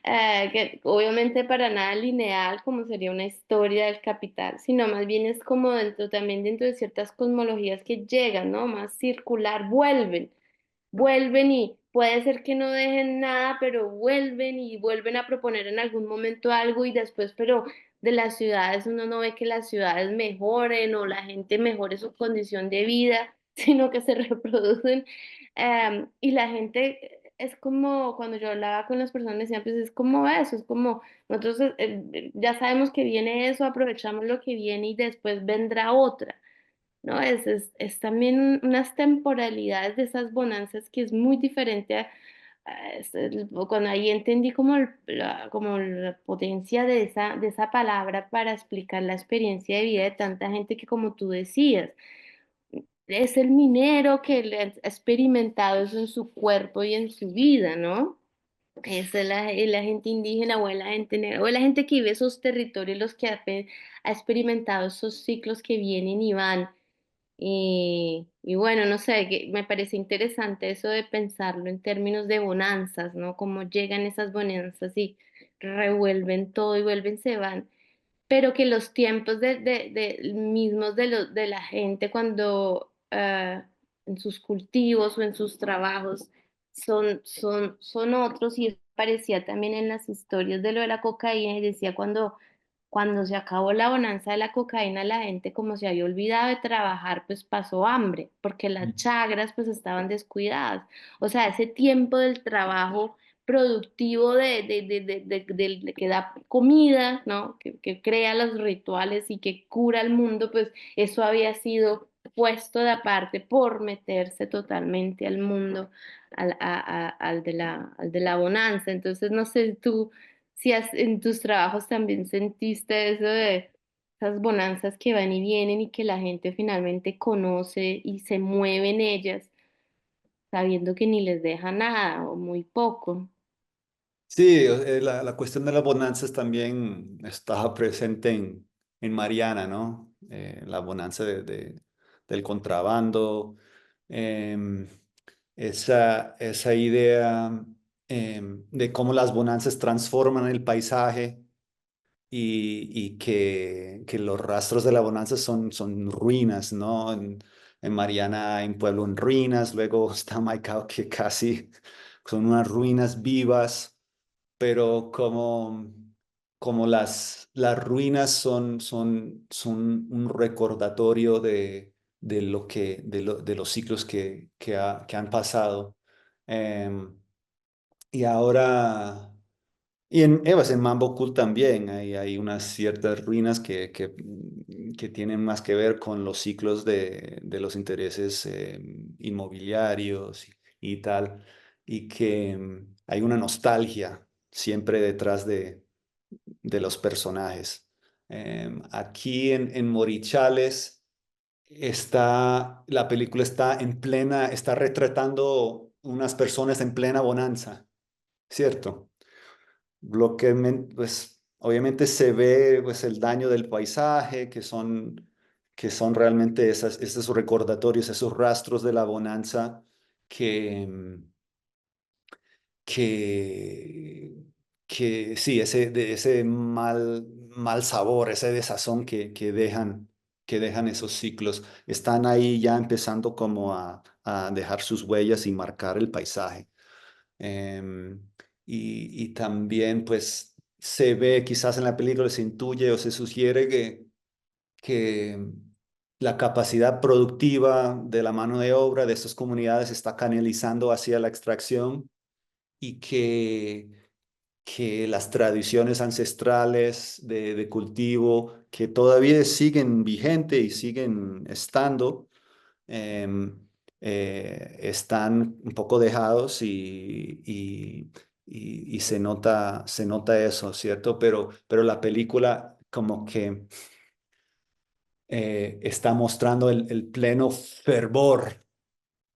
que obviamente para nada lineal como sería una historia del capital, sino más bien es como también dentro de ciertas cosmologías que llegan, ¿no? Más circular, vuelven y puede ser que no dejen nada, pero vuelven y vuelven a proponer en algún momento algo y después, pero de las ciudades uno no ve que las ciudades mejoren o la gente mejore su condición de vida, sino que se reproducen. Y la gente es como cuando yo hablaba con las personas, decían, pues es como eso, es como nosotros ya sabemos que viene eso, aprovechamos lo que viene y después vendrá otra. ¿No? Es también unas temporalidades de esas bonanzas que es muy diferente cuando ahí entendí como, como la potencia de esa palabra para explicar la experiencia de vida de tanta gente que como tú decías, es el minero que le ha experimentado eso en su cuerpo y en su vida, ¿no? Es la gente indígena o la gente negra o la gente que vive esos territorios, los que ha experimentado esos ciclos que vienen y van. Y bueno, no sé, que me parece interesante eso de pensarlo en términos de bonanzas, ¿no? Cómo llegan esas bonanzas y revuelven todo y vuelven, se van, pero que los tiempos mismos de la gente cuando en sus cultivos o en sus trabajos son otros y eso parecía también en las historias de lo de la cocaína y decía cuando se acabó la bonanza de la cocaína, la gente como se había olvidado de trabajar, pues pasó hambre, porque las chagras pues estaban descuidadas. O sea, ese tiempo del trabajo productivo que da comida, ¿no? Que crea los rituales y que cura el mundo, pues eso había sido puesto de aparte por meterse totalmente al mundo, al de la bonanza. Entonces, no sé tú si en tus trabajos también sentiste eso de esas bonanzas que van y vienen y que la gente finalmente conoce y se mueve en ellas, sabiendo que ni les deja nada o muy poco. Sí, la cuestión de las bonanzas también estaba presente en Mariana, ¿no? La bonanza del contrabando, em, esa idea de cómo las bonanzas transforman el paisaje y que los rastros de la bonanza son ruinas, ¿no? En Mariana hay un pueblo en ruinas, luego está Maicao que casi son unas ruinas vivas pero como como las ruinas son un recordatorio de lo de los ciclos que han pasado. Em, y ahora, pues en Mambo Cool también hay unas ciertas ruinas que tienen más que ver con los ciclos de los intereses inmobiliarios y tal, y que hay una nostalgia siempre detrás de los personajes. Aquí en Morichales la película está retratando unas personas en plena bonanza, ¿cierto? Pues, obviamente se ve pues, el daño del paisaje, que son realmente esos recordatorios, esos rastros de la bonanza que, que, que sí, ese mal sabor, ese desazón que dejan esos ciclos, están ahí ya empezando como a dejar sus huellas y marcar el paisaje. Em, y también pues se ve quizás en la película, se intuye o se sugiere que la capacidad productiva de la mano de obra de estas comunidades se está canalizando hacia la extracción y que las tradiciones ancestrales de cultivo que todavía siguen vigentes y siguen estando, em, están un poco dejados y se nota eso, ¿cierto? Pero la película como que está mostrando el pleno fervor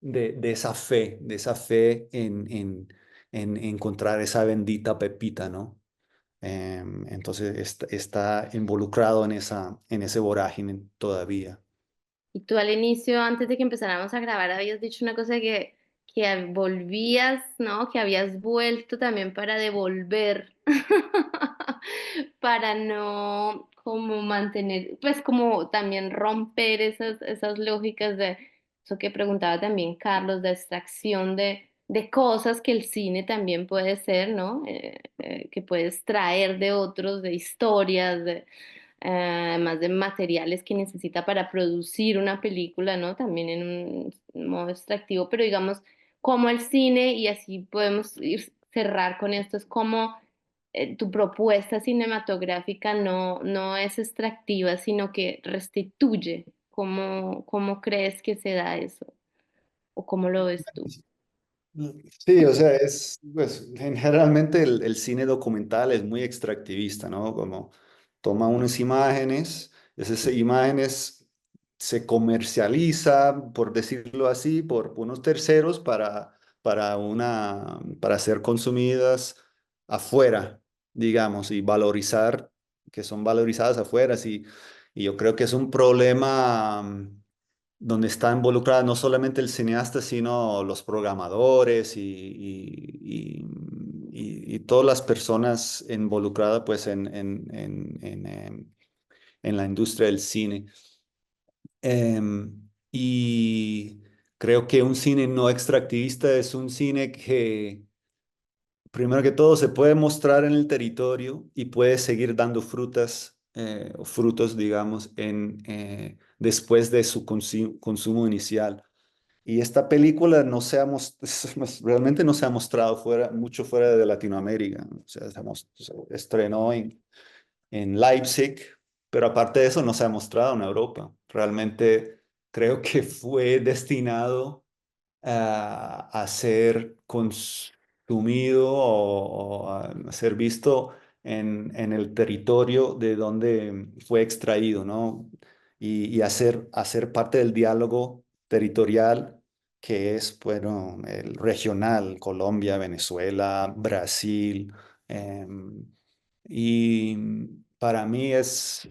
de esa fe en encontrar esa bendita pepita, ¿no? Entonces está involucrado en ese vorágine todavía. Y tú al inicio, antes de que empezáramos a grabar, habías dicho una cosa que volvías, ¿no? Que habías vuelto también para devolver, para no como mantener, pues como también romper esas lógicas de eso que preguntaba también Carlos, de extracción de cosas que el cine también puede ser, ¿no? Que puedes traer de otros, de historias, además de materiales que necesita para producir una película, ¿no? También en un modo extractivo, pero digamos, como el cine, y así podemos ir cerrar con esto, es como tu propuesta cinematográfica no es extractiva, sino que restituye. ¿Cómo crees que se da eso? ¿O cómo lo ves tú? Sí, o sea, pues, generalmente el cine documental es muy extractivista, ¿no? Como toma unas imágenes, esas imágenes se comercializa, por decirlo así, por unos terceros para ser consumidas afuera, digamos, y valorizar, que son valorizadas afuera, sí. Y yo creo que es un problema donde está involucrada no solamente el cineasta, sino los programadores y todas las personas involucradas pues, en la industria del cine. Y creo que un cine no extractivista es un cine que, primero que todo, se puede mostrar en el territorio y puede seguir dando o frutos, digamos, después de su consumo inicial. Y esta película no realmente no se ha mostrado mucho fuera de Latinoamérica. O sea, se estrenó en Leipzig, pero aparte de eso no se ha mostrado en Europa. Realmente creo que fue destinado a ser consumido o a ser visto en el territorio de donde fue extraído, ¿no? Y hacer parte del diálogo territorial que es, bueno, el regional, Colombia, Venezuela, Brasil. em, y para mí es,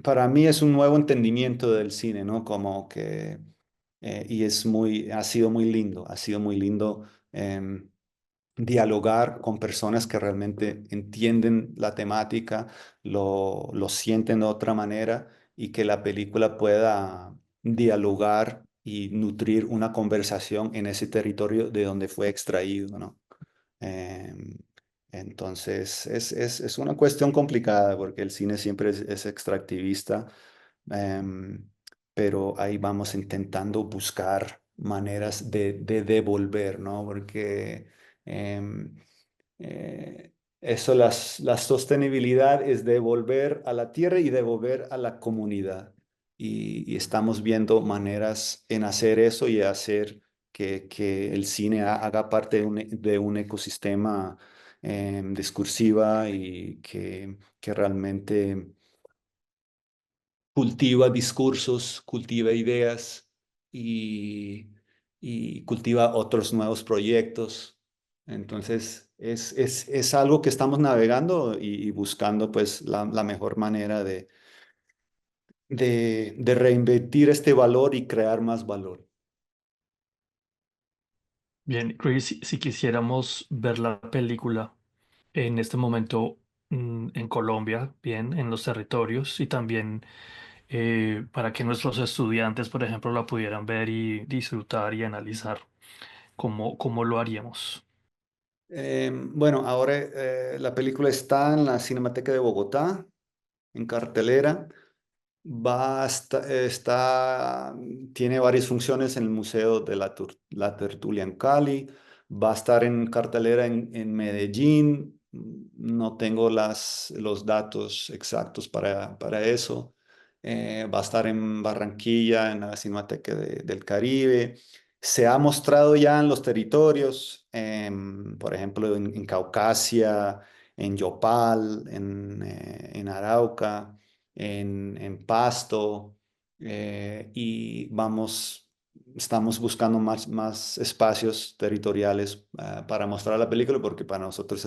para mí es un nuevo entendimiento del cine, ¿no? Como que y ha sido muy lindo dialogar con personas que realmente entienden la temática, lo sienten de otra manera y que la película pueda dialogar y nutrir una conversación en ese territorio de donde fue extraído, ¿no? Em, Entonces, es una cuestión complicada porque el cine siempre es extractivista, em, pero ahí vamos intentando buscar maneras de devolver, ¿no? Porque em, eso, la sostenibilidad es devolver a la tierra y devolver a la comunidad. Y estamos viendo maneras en hacer eso y hacer que el cine haga parte de un ecosistema discursiva y que realmente cultiva discursos, cultiva ideas y, y cultiva otros nuevos proyectos. Entonces, es algo que estamos navegando y buscando pues la mejor manera de reinvertir este valor y crear más valor. Bien, Chris, si quisiéramos ver la película en este momento en Colombia, bien, en los territorios y también para que nuestros estudiantes, por ejemplo, la pudieran ver y disfrutar y analizar, ¿cómo lo haríamos? Bueno, ahora la película está en la Cinemateca de Bogotá, en cartelera. Tiene varias funciones en el Museo de la Tertulia en Cali. Va a estar en cartelera en Medellín. No tengo los datos exactos para eso. Va a estar en Barranquilla, en la Cinemateca del Caribe. Se ha mostrado ya en los territorios, por ejemplo, en Caucasia, en Yopal, en Arauca, en Pasto, y estamos buscando más espacios territoriales para mostrar la película porque para nosotros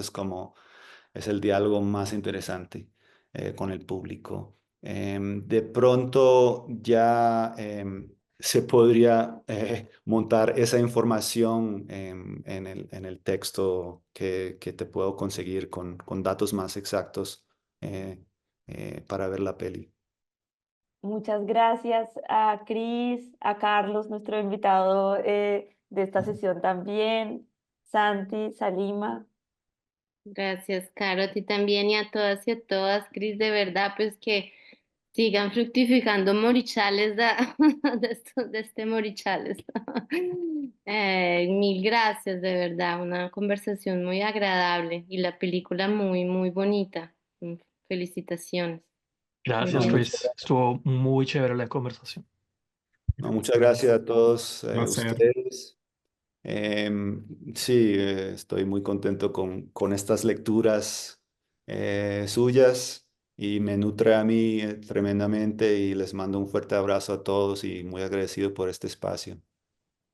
es el diálogo más interesante con el público. De pronto ya se podría montar esa información en el texto que te puedo conseguir con datos más exactos para ver la peli. Muchas gracias a Cris, a Carlos, nuestro invitado de esta sesión también, Santi, Salima. Gracias, Caro, a ti también y a todas y a todas, Cris, de verdad, pues que sigan fructificando morichales de este morichales. Mil gracias, de verdad, una conversación muy agradable y la película muy, muy bonita. Felicitaciones. No, Gracias, muchas, Chris. Estuvo muy chévere la conversación. no, muchas gracias a todos Placer. ustedes. Sí, estoy muy contento con estas lecturas suyas y me nutre a mí tremendamente y les mando un fuerte abrazo a todos y muy agradecido por este espacio.